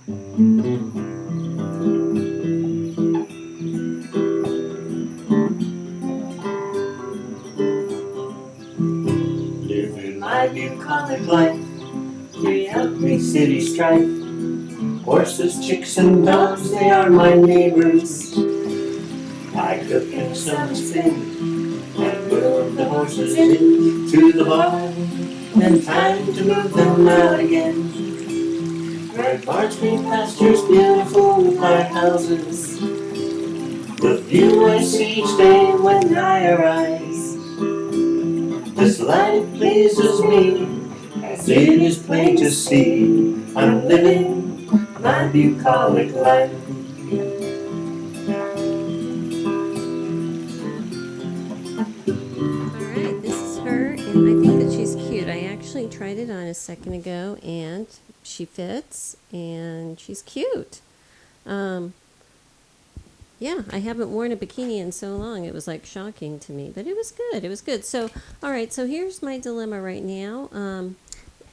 Living my bucolic life, 3 city strife. Horses, chicks, and dogs, they are my neighbors. I cook and some spin, and move the horses into the barn. Then time to move them out again. Red barns, green pastures, beautiful farmhouses. The view I see each day when I arise. This life pleases me, as it is plain to see. I'm living my bucolic life. Alright, this is her, and I think that she's cute. I actually tried it on a second ago, and she fits, and she's cute. Yeah, I haven't worn a bikini in so long. It was like shocking to me, but it was good. It was good. So, all right, so here's my dilemma right now.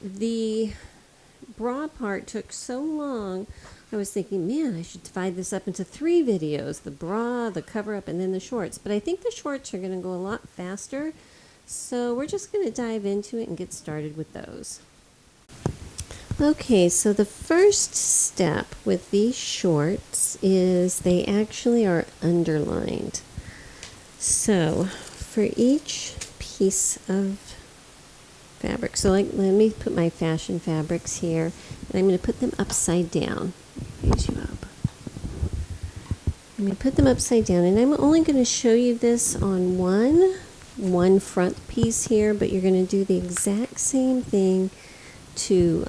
The bra part took so long. I was thinking, man, I should divide this up into 3 videos, the bra, the cover up, and then the shorts. But I think the shorts are going to go a lot faster. So we're just going to dive into it and get started with those. Okay, so the first step with these shorts is they actually are underlined. So for each piece of fabric, so like let me put my fashion fabrics here, and I'm going to put them upside down. Raise you up. I'm going to put them upside down, and I'm only going to show you this on one front piece here, but you're going to do the exact same thing to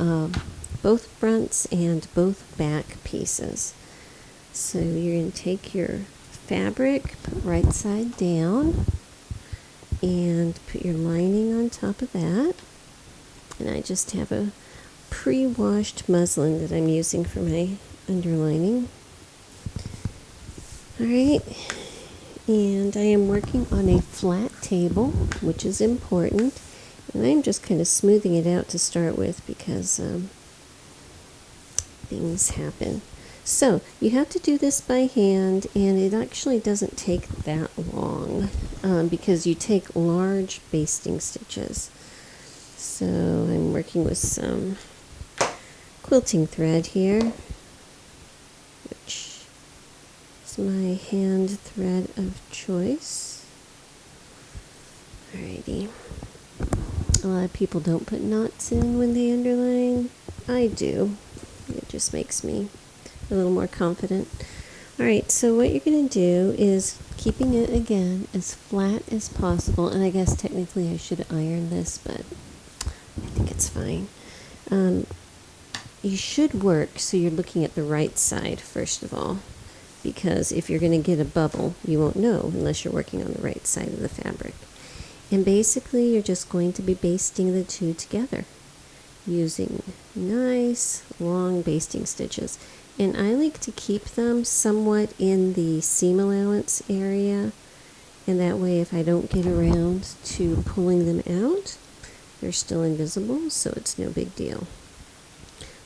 both fronts and both back pieces. So you're going to take your fabric, put right side down, and put your lining on top of that. And I just have a pre-washed muslin that I'm using for my underlining. Alright, and I am working on a flat table, which is important. And I'm just kind of smoothing it out to start with because things happen. So you have to do this by hand, and it actually doesn't take that long because you take large basting stitches. So I'm working with some quilting thread here, which is my hand thread of choice. Alrighty. A lot of people don't put knots in when they underline. I do. It just makes me a little more confident. Alright, so what you're going to do is keeping it again as flat as possible, and I guess technically I should iron this, but I think it's fine. You should work so you're looking at the right side first of all, because if you're going to get a bubble, you won't know unless you're working on the right side of the fabric. And basically you're just going to be basting the two together using nice long basting stitches. And I like to keep them somewhat in the seam allowance area, and that way if I don't get around to pulling them out, they're still invisible, so it's no big deal.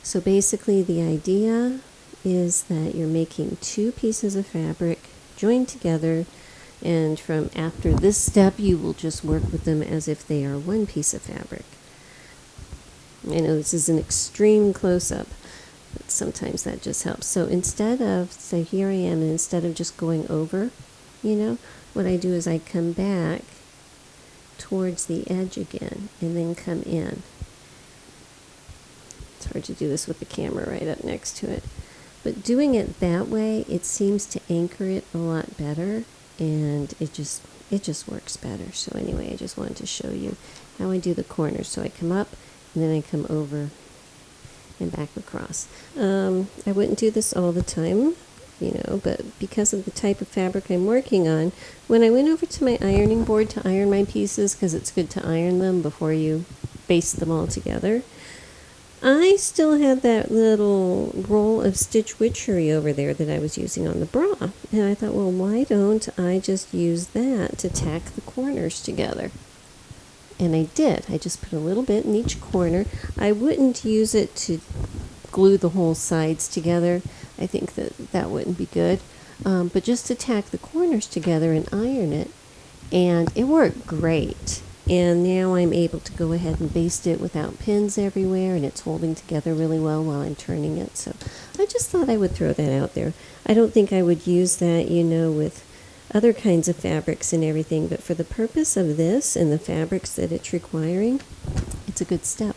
So basically the idea is that you're making 2 pieces of fabric joined together, and from after this step you will just work with them as if they are 1 piece of fabric. I know this is an extreme close-up, but sometimes that just helps. So instead of, so here I am, and instead of just going over, what I do is I come back towards the edge again and then come in. It's hard to do this with the camera right up next to it. But doing it that way, it seems to anchor it a lot better, and it just works better. So anyway, I just wanted to show you how I do the corners. So I come up, and then I come over and back across. I wouldn't do this all the time, but because of the type of fabric I'm working on, when I went over to my ironing board to iron my pieces, because it's good to iron them before you baste them all together, I still had that little roll of stitch witchery over there that I was using on the bra. And I thought, well, why don't I just use that to tack the corners together? And I did. I just put a little bit in each corner. I wouldn't use it to glue the whole sides together. I think that wouldn't be good. But just to tack the corners together and iron it, and it worked great. And now I'm able to go ahead and baste it without pins everywhere, and it's holding together really well while I'm turning it. So I just thought I would throw that out there. I don't think I would use that, with other kinds of fabrics and everything, but for the purpose of this and the fabrics that it's requiring, it's a good step.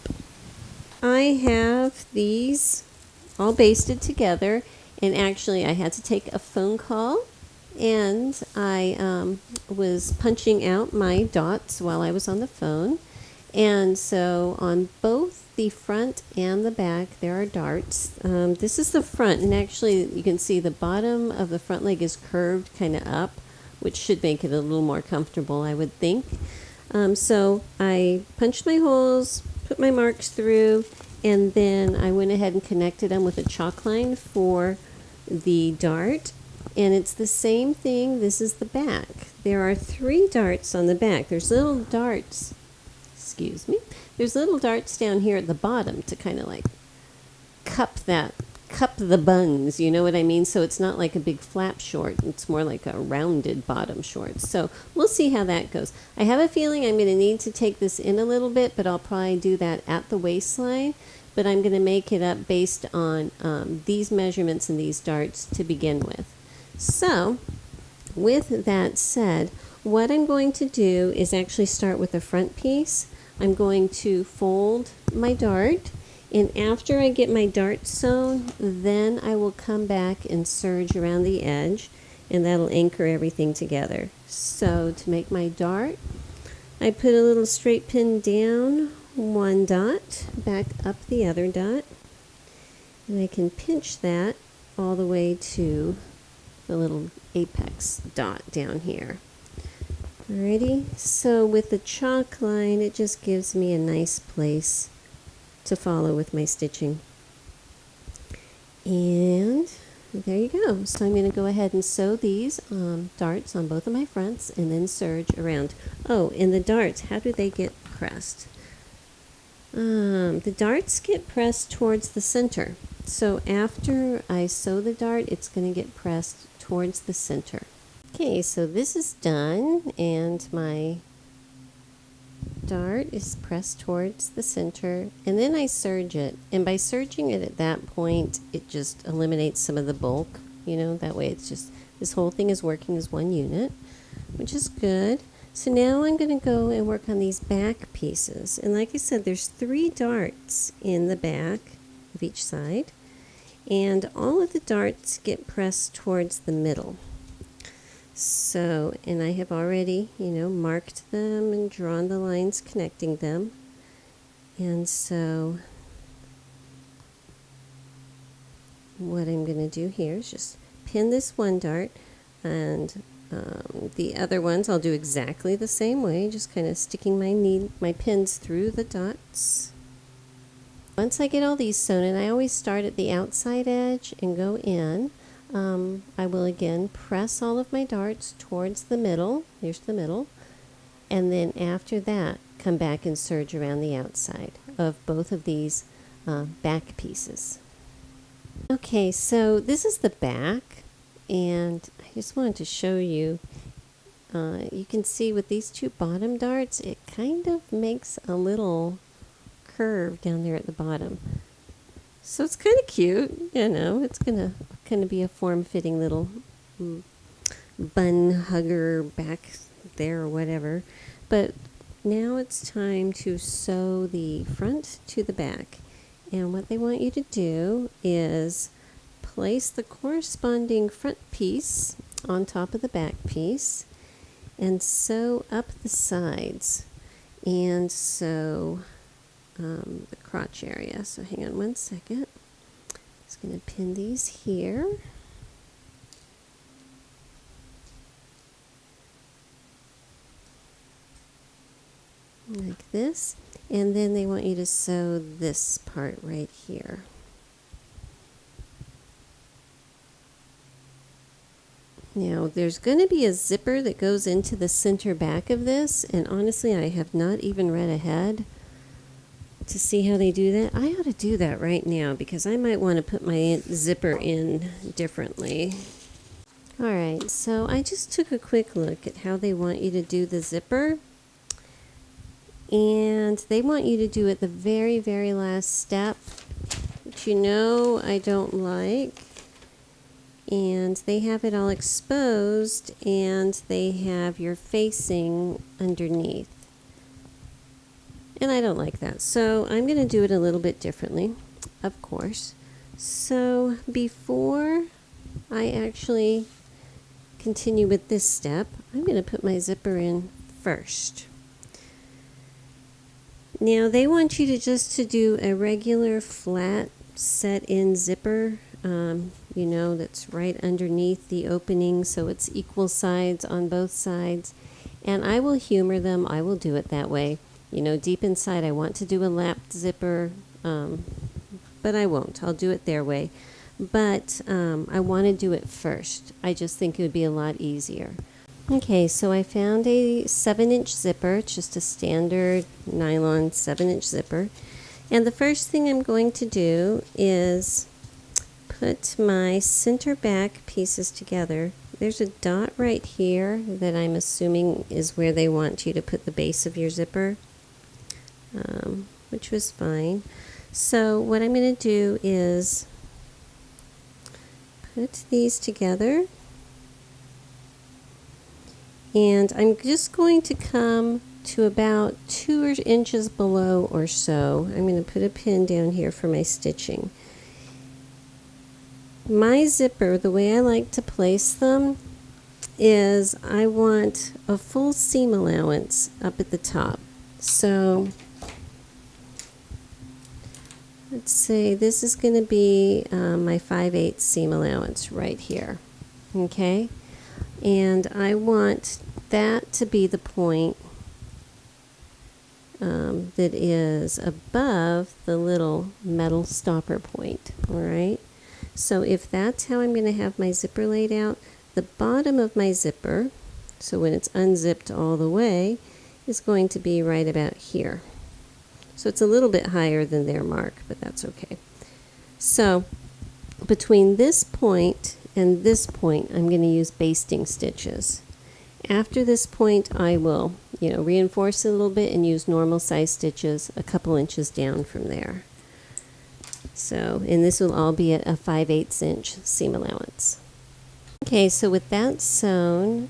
I have these all basted together, and actually I had to take a phone call, and I was punching out my dots while I was on the phone. And so on both the front and the back there are darts. This is the front, and actually you can see the bottom of the front leg is curved kind of up, which should make it a little more comfortable, I would think. So I punched my holes, put my marks through, and then I went ahead and connected them with a chalk line for the dart. And it's the same thing. This is the back. There are 3 darts on the back. There's little darts, there's little darts down here at the bottom to kind of like cup the buns, you know what I mean? So it's not like a big flap short. It's more like a rounded bottom short. So we'll see how that goes. I have a feeling I'm going to need to take this in a little bit, but I'll probably do that at the waistline. But I'm going to make it up based on these measurements and these darts to begin with. So with that said, what I'm going to do is actually start with the front piece. I'm going to fold my dart, and after I get my dart sewn, then I will come back and serge around the edge, and that'll anchor everything together. So to make my dart, I put a little straight pin down one dot, back up the other dot, and I can pinch that all the way to the little apex dot down here. Alrighty, so with the chalk line, it just gives me a nice place to follow with my stitching. And there you go. So I'm going to go ahead and sew these darts on both of my fronts and then serge around. Oh, and the darts, how do they get pressed? The darts get pressed towards the center. So after I sew the dart, it's going to get pressed towards the center. Okay, so this is done, and my dart is pressed towards the center, and then I serge it. And by serging it at that point, it just eliminates some of the bulk. That way it's just, this whole thing is working as one unit, which is good. So now I'm going to go and work on these back pieces. And like I said, there's 3 darts in the back of each side, and all of the darts get pressed towards the middle. So, and I have already, marked them and drawn the lines connecting them. And so what I'm going to do here is just pin this one dart, and the other ones I'll do exactly the same way, just kind of sticking my pins through the dots. Once I get all these sewn, and I always start at the outside edge and go in, I will again press all of my darts towards the middle. Here's the middle. And then after that, come back and serge around the outside of both of these back pieces. Okay, so this is the back, and I just wanted to show you. You can see with these 2 bottom darts, it kind of makes a little curve down there at the bottom. So it's kind of cute, it's gonna kind of be a form-fitting little bun hugger back there or whatever. But now it's time to sew the front to the back. And what they want you to do is place the corresponding front piece on top of the back piece and sew up the sides and sew the crotch area. So hang on one second. Just going to pin these here. Like this. And then they want you to sew this part right here. Now there's going to be a zipper that goes into the center back of this, and honestly I have not even read ahead to see how they do that. I ought to do that right now because I might want to put my zipper in differently. Alright, so I just took a quick look at how they want you to do the zipper. And they want you to do it the very, very last step, which you know I don't like. And they have it all exposed and they have your facing underneath. And I don't like that. So I'm going to do it a little bit differently, of course. So before I actually continue with this step, I'm going to put my zipper in first. Now they want you to just to do a regular flat set in zipper, you know, that's right underneath the opening so it's equal sides on both sides. And I will humor them. I will do it that way. You know, deep inside I want to do a lapped zipper, but I won't. I'll do it their way. But I want to do it first. I just think it would be a lot easier. Okay, so I found a 7-inch zipper. It's just a standard nylon 7-inch zipper. And the first thing I'm going to do is put my center back pieces together. There's a dot right here that I'm assuming is where they want you to put the base of your zipper, which was fine. So what I'm going to do is put these together, and I'm just going to come to about 2 inches below or so. I'm going to put a pin down here for my stitching. My zipper, the way I like to place them is I want a full seam allowance up at the top. So let's say this is going to be my 5/8 seam allowance right here. Okay, and I want that to be the point that is above the little metal stopper point. All right, so if that's how I'm going to have my zipper laid out, the bottom of my zipper, so when it's unzipped all the way, is going to be right about here. So it's a little bit higher than their mark, but that's okay. So between this point and this point, I'm going to use basting stitches. After this point, I will, reinforce it a little bit and use normal size stitches a couple inches down from there. So, and this will all be at a 5/8 inch seam allowance. Okay, so with that sewn,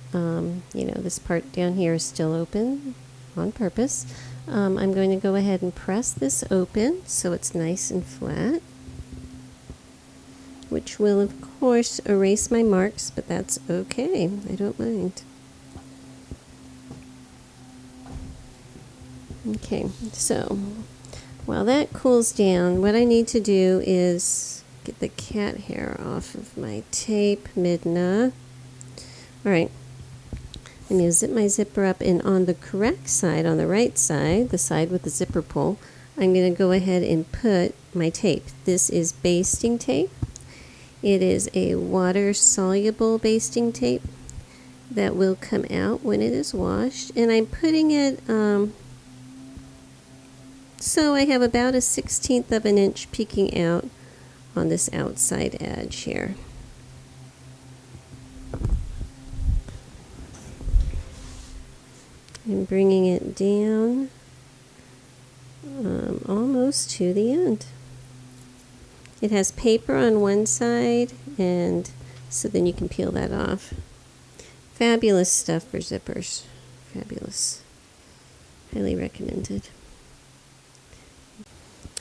this part down here is still open on purpose. I'm going to go ahead and press this open so it's nice and flat, which will of course erase my marks, but that's okay. I don't mind. Okay, so while that cools down, what I need to do is get the cat hair off of my tape, Midna. Alright, I'm going to zip my zipper up, and on the correct side, on the right side, the side with the zipper pull, I'm going to go ahead and put my tape. This is basting tape. It is a water-soluble basting tape that will come out when it is washed, and I'm putting it so I have about a 1/16 of an inch peeking out on this outside edge here. I'm bringing it down almost to the end. It has paper on one side, and so then you can peel that off. Fabulous stuff for zippers. Fabulous. Highly recommended.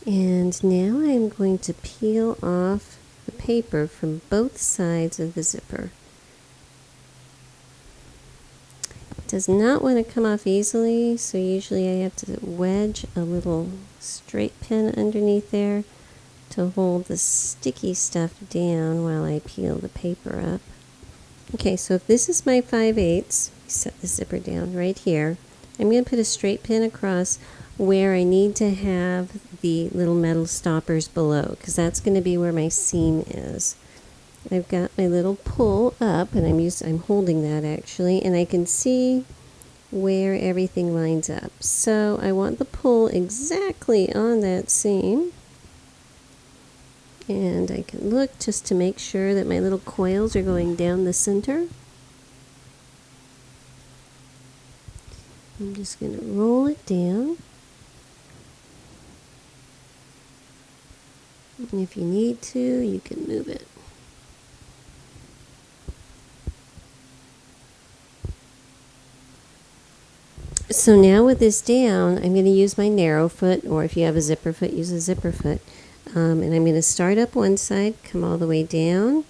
And now I'm going to peel off the paper from both sides of the zipper. It does not want to come off easily, so usually I have to wedge a little straight pin underneath there to hold the sticky stuff down while I peel the paper up. Okay, so if this is my 5/8, set the zipper down right here. I'm going to put a straight pin across where I need to have the little metal stoppers below, because that's going to be where my seam is. I've got my little pull up, and I'm holding that actually, and I can see where everything lines up. So I want the pull exactly on that seam. And I can look just to make sure that my little coils are going down the center. I'm just going to roll it down. And if you need to, you can move it. So now with this down, I'm going to use my narrow foot, or if you have a zipper foot, use a zipper foot. And I'm going to start up one side, come all the way down.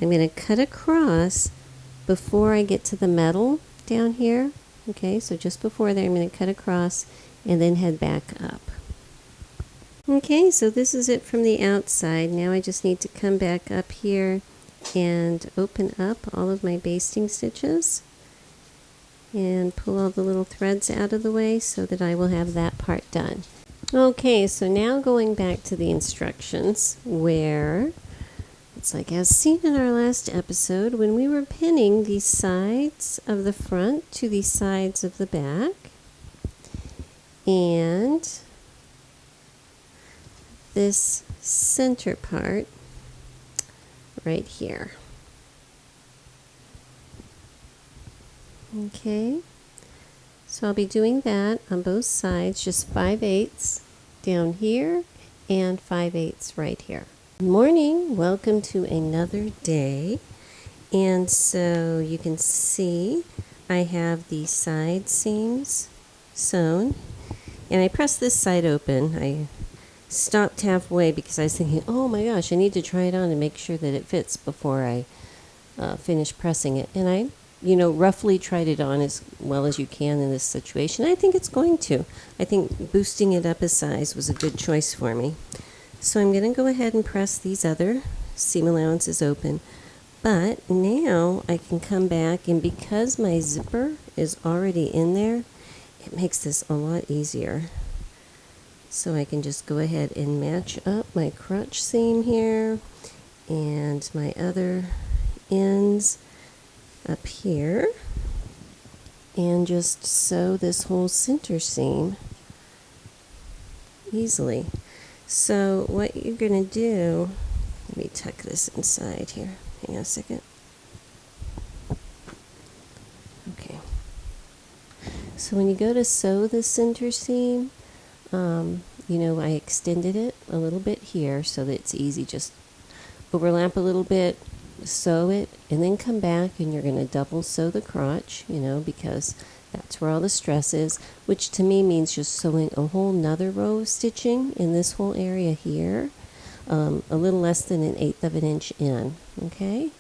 I'm going to cut across before I get to the metal down here. Okay, so just before there, I'm going to cut across and then head back up. Okay, so this is it from the outside. Now I just need to come back up here and open up all of my basting stitches and pull all the little threads out of the way so that I will have that part done. Okay, so now going back to the instructions where it's like as seen in our last episode when we were pinning the sides of the front to the sides of the back, and this center part right here. Okay, so I'll be doing that on both sides, just 5/8 down here and 5/8 right here. Good morning, welcome to another day. And so you can see I have the side seams sewn, and I pressed this side open. I stopped halfway because I was thinking, oh my gosh, I need to try it on and make sure that it fits before I finish pressing it. And I roughly tried it on as well as you can in this situation. I think it's going to. I think boosting it up a size was a good choice for me. So I'm going to go ahead and press these other seam allowances open. But now I can come back, and because my zipper is already in there, it makes this a lot easier. So I can just go ahead and match up my crotch seam here and my other ends up here and just sew this whole center seam easily. So what you're going to do, let me tuck this inside here. Hang on a second. Okay. So when you go to sew the center seam, I extended it a little bit here so that it's easy. Just overlap a little bit, sew it, and then come back and you're going to double sew the crotch, because that's where all the stress is, which to me means just sewing a whole nother row of stitching in this whole area here, a little less than 1/8 of an inch in, okay?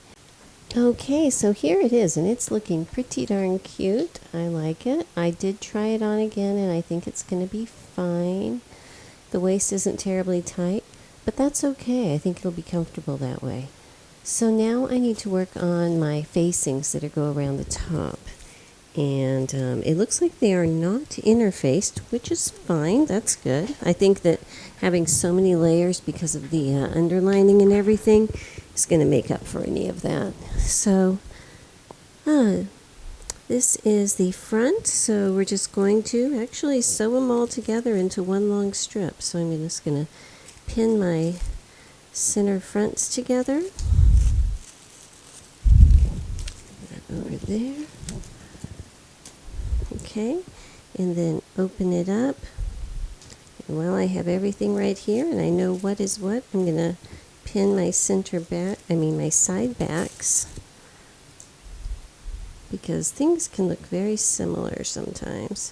Okay, so here it is, and it's looking pretty darn cute. I like it. I did try it on again, and I think it's going to be fine. The waist isn't terribly tight, but that's okay. I think it'll be comfortable that way. So now I need to work on my facings that go around the top. And it looks like they are not interfaced, which is fine. That's good. I think that having so many layers because of the underlining and everything is going to make up for any of that. So this is the front. So we're just going to actually sew them all together into one long strip. So I'm just going to pin my center fronts together. Over there. Okay, and then open it up. And while I have everything right here and I know what is what, I'm going to pin my my side backs, because things can look very similar sometimes.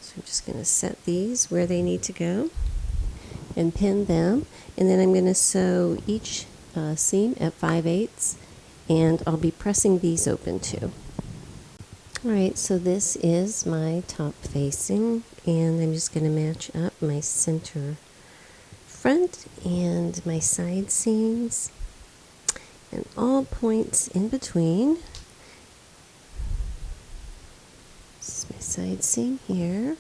So I'm just going to set these where they need to go and pin them, and then I'm going to sew each seam at 5/8, and I'll be pressing these open too. Alright, so this is my top facing, and I'm just going to match up my center front and my side seams and all points in between. This is my side seam here.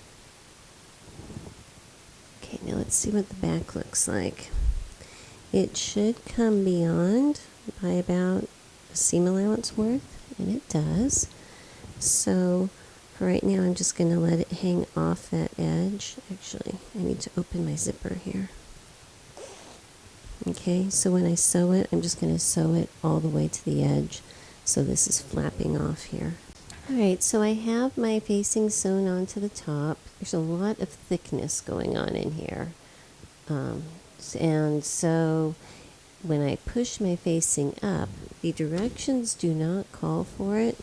Okay, now let's see what the back looks like. It should come beyond by about a seam allowance worth, and it does. So For right now, I'm just going to let it hang off that edge. Actually, I need to open my zipper here. Okay, so when I sew it, I'm just going to sew it all the way to the edge. So this is flapping off here. Alright, so I have my facing sewn onto the top. There's a lot of thickness going on in here. And so when I push my facing up, the directions do not call for it,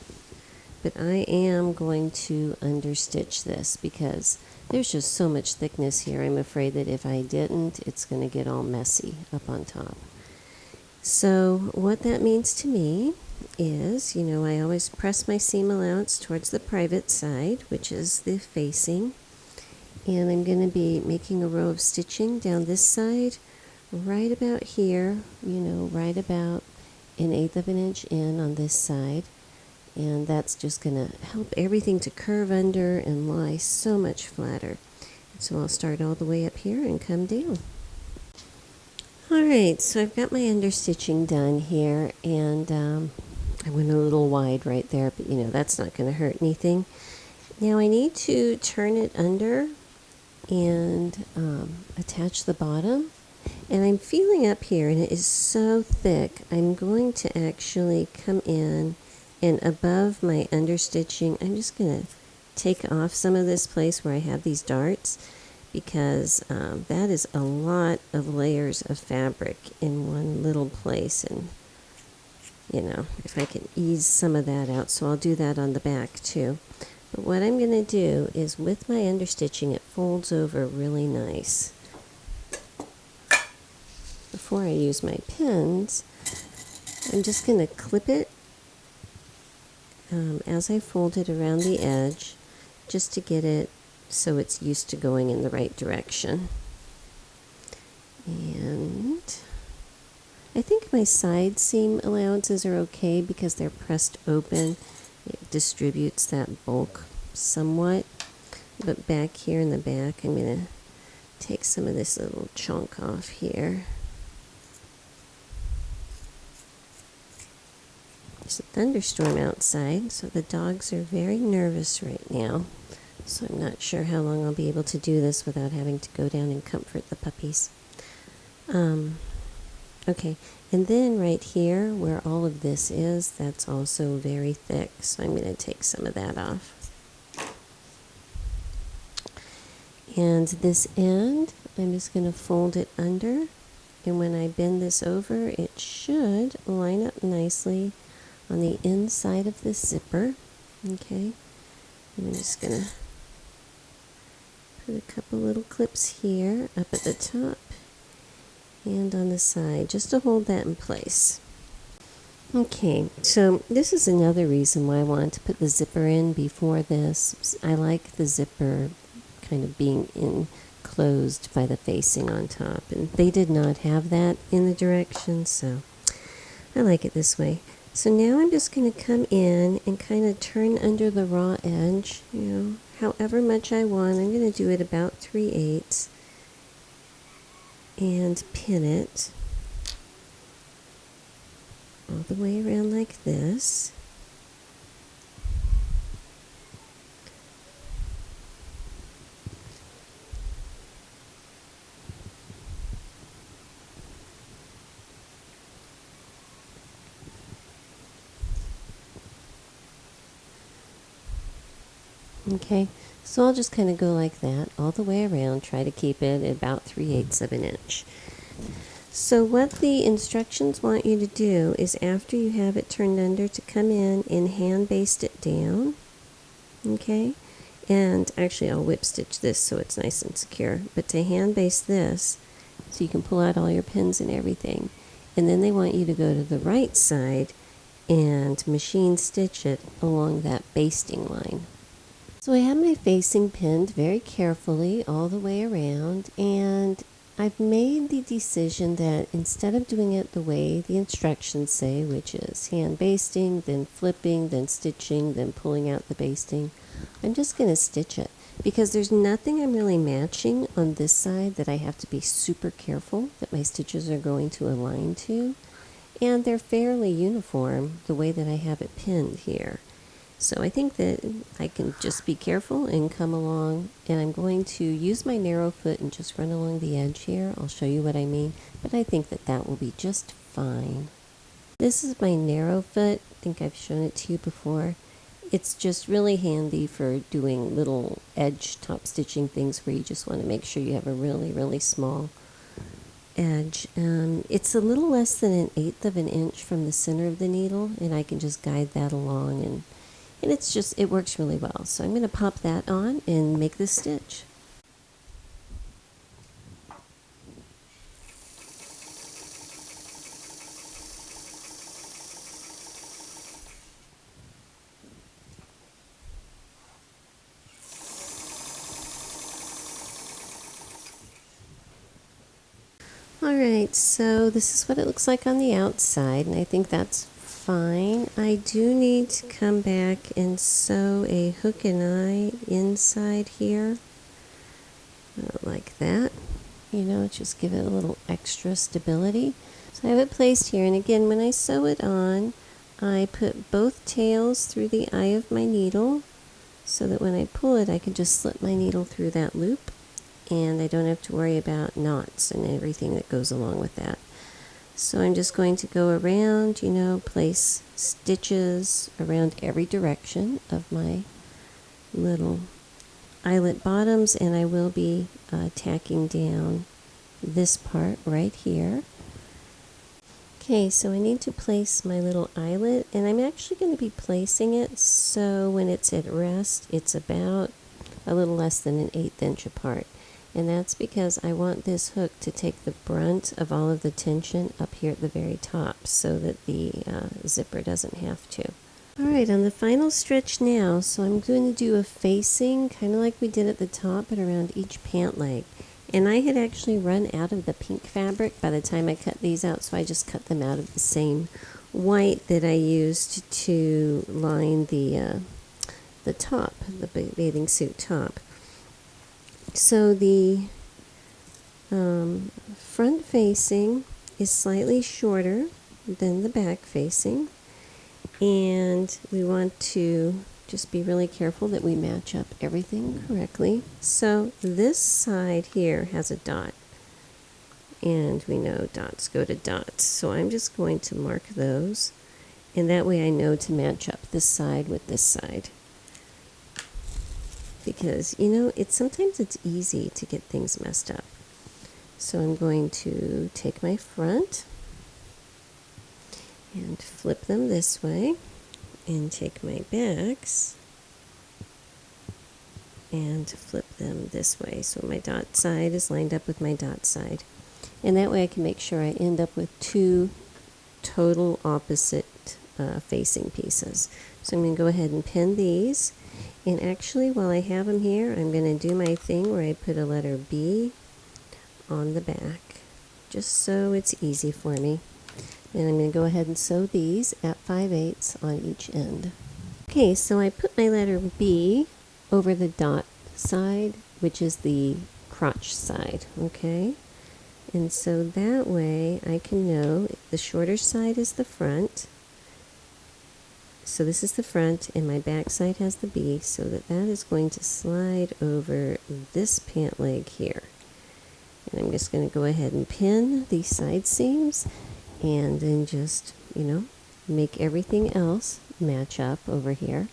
but I am going to understitch this because there's just so much thickness here. I'm afraid that if I didn't, it's going to get all messy up on top. So what that means to me is, you know, I always press my seam allowance towards the private side, which is the facing, and I'm going to be making a row of stitching down this side right about here, you know, right about 1/8 of an inch in on this side, and that's just going to help everything to curve under and lie so much flatter. So I'll start all the way up here and come down. Alright, so I've got my understitching done here, and I went a little wide right there, but you know, that's not going to hurt anything. Now I need to turn it under and attach the bottom. And I'm feeling up here, and it is so thick, I'm going to actually come in and above my understitching, I'm just going to take off some of this place where I have these darts, because that is a lot of layers of fabric in one little place, and you know, if I can ease some of that out. So I'll do that on the back too. But what I'm going to do is with my understitching, it folds over really nice. Before I use my pins, I'm just going to clip it as I fold it around the edge, just to get it so it's used to going in the right direction. And I think my side seam allowances are okay because they're pressed open. It distributes that bulk somewhat. But back here in the back, I'm going to take some of this little chunk off here. There's a thunderstorm outside, so the dogs are very nervous right now. So I'm not sure how long I'll be able to do this without having to go down and comfort the puppies. Okay, and then right here where all of this is, that's also very thick, so I'm going to take some of that off. And this end, I'm just going to fold it under, and when I bend this over, it should line up nicely on the inside of this zipper. Okay, I'm just going to put a couple little clips here up at the top and on the side, just to hold that in place. Okay, so this is another reason why I wanted to put the zipper in before this. I like the zipper kind of being enclosed by the facing on top, and they did not have that in the directions, so I like it this way. So now I'm just going to come in and kind of turn under the raw edge, you know, however much I want. I'm going to do it about 3/8 and pin it all the way around like this. Okay, so I'll just kind of go like that all the way around, try to keep it at about 3/8 of an inch. So what the instructions want you to do is, after you have it turned under, to come in and hand baste it down. Okay, and actually I'll whip stitch this so it's nice and secure, but to hand baste this so you can pull out all your pins and everything. And then they want you to go to the right side and machine stitch it along that basting line. So I have my facing pinned very carefully all the way around, and I've made the decision that instead of doing it the way the instructions say, which is hand basting, then flipping, then stitching, then pulling out the basting, I'm just going to stitch it, because there's nothing I'm really matching on this side that I have to be super careful that my stitches are going to align to, and they're fairly uniform the way that I have it pinned here. So I think that I can just be careful and come along, and I'm going to use my narrow foot and just run along the edge here. I'll show you what I mean, but I think that that will be just fine. This is my narrow foot. I think I've shown it to you before. It's just really handy for doing little edge top stitching things where you just want to make sure you have a really, really small edge. It's a little less than 1/8 of an inch from the center of the needle, and I can just guide that along, and it works really well. So I'm going to pop that on and make this stitch. Alright, so this is what it looks like on the outside, and I think that's fine. I do need to come back and sew a hook and eye inside here, like that. You know, just give it a little extra stability. So I have it placed here, and again, when I sew it on, I put both tails through the eye of my needle, so that when I pull it, I can just slip my needle through that loop, and I don't have to worry about knots and everything that goes along with that. So I'm just going to go around, you know, place stitches around every direction of my little eyelet bottoms, and I will be tacking down this part right here. Okay, so I need to place my little eyelet, and I'm actually going to be placing it so when it's at rest, it's about a little less than 1/8 inch apart. And that's because I want this hook to take the brunt of all of the tension up here at the very top so that the zipper doesn't have to. Alright, on the final stretch now, so I'm going to do a facing, kind of like we did at the top, but around each pant leg. And I had actually run out of the pink fabric by the time I cut these out, so I just cut them out of the same white that I used to line the top, the bathing suit top. So the front facing is slightly shorter than the back facing, and we want to just be really careful that we match up everything correctly. So this side here has a dot, and we know dots go to dots, so I'm just going to mark those, and that way I know to match up this side with this side. Because, you know, sometimes it's easy to get things messed up. So I'm going to take my front and flip them this way, and take my backs and flip them this way. So my dot side is lined up with my dot side. And that way I can make sure I end up with two total opposite facing pieces. So I'm going to go ahead and pin these. And actually, while I have them here, I'm going to do my thing where I put a letter B on the back, just so it's easy for me. And I'm going to go ahead and sew these at 5/8 on each end. Okay, so I put my letter B over the dot side, which is the crotch side, okay? And so that way I can know the shorter side is the front. So this is the front, and my back side has the B, so that is going to slide over this pant leg here. And I'm just going to go ahead and pin these side seams, and then just, you know, make everything else match up over here.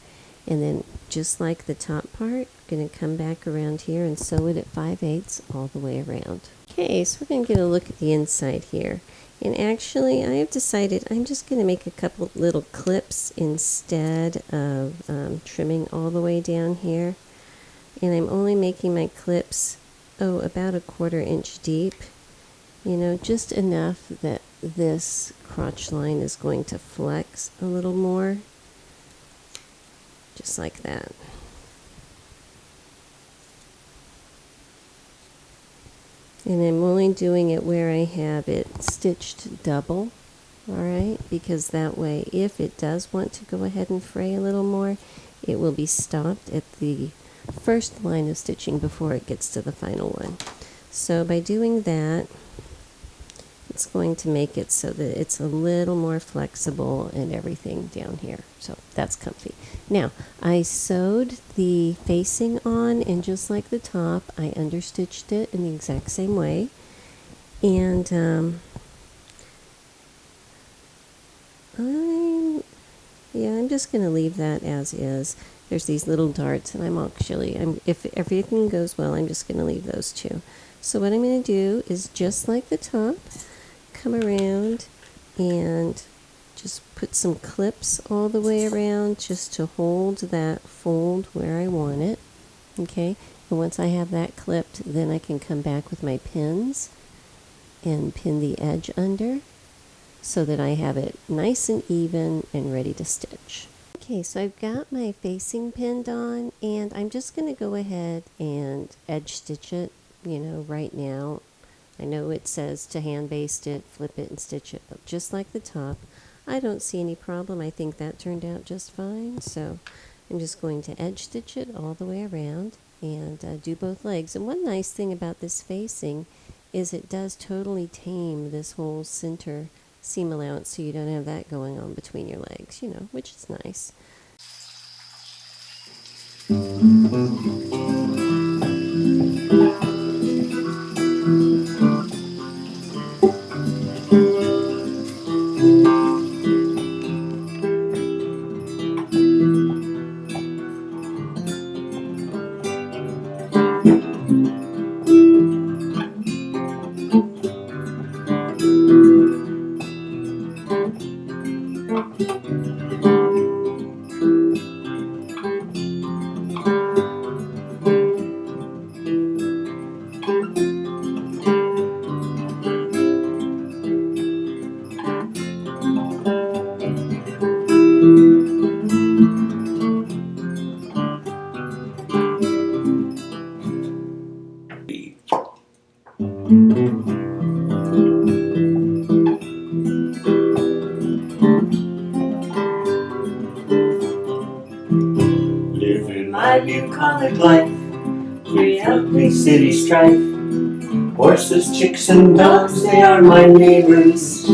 And then just like the top part, I'm going to come back around here and sew it at 5/8 all the way around. Okay, so we're going to get a look at the inside here. And actually, I have decided I'm just going to make a couple little clips instead of trimming all the way down here. And I'm only making my clips, about 1/4 inch deep. You know, just enough that this crotch line is going to flex a little more. Just like that. And I'm only doing it where I have it stitched double, alright? Because that way, if it does want to go ahead and fray a little more, it will be stopped at the first line of stitching before it gets to the final one. So by doing that, It's going to make it so that it's a little more flexible and everything down here. So that's comfy. Now, I sewed the facing on, and just like the top, I understitched it in the exact same way. And I'm just going to leave that as is. There's these little darts, and if everything goes well, I'm just going to leave those two. So what I'm going to do is, just like the top, come around and just put some clips all the way around just to hold that fold where I want it. Okay, and once I have that clipped, then I can come back with my pins and pin the edge under so that I have it nice and even and ready to stitch. Okay, so I've got my facing pinned on, and I'm just going to go ahead and edge stitch it, right now. I know it says to hand baste it, flip it, and stitch it, but just like the top, I don't see any problem. I think that turned out just fine, so I'm just going to edge stitch it all the way around and do both legs. And one nice thing about this facing is it does totally tame this whole center seam allowance, so you don't have that going on between your legs, which is nice. Living my bucolic life, throughout the city strife. Horses, chicks, and dogs, they are my neighbors.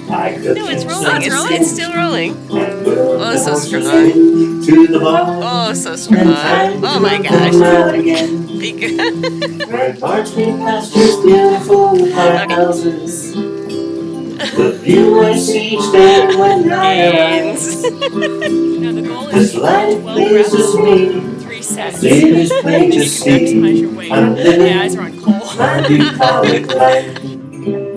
I cook No, it's and rolling. sew It's still rolling. and move Oh, the so horses strong. in to the barn. Oh, so And strong. time to Oh my move them gosh. out again. Be good. Red barns, green pastures, beautiful farmhouses. The view I see each day when I Gains. arise. Now the goal is This to life 12 pleases reps, me. 3 sets. __plain to You can maximize see. your weight. I'm My living eyes are on coal. my bucolic life.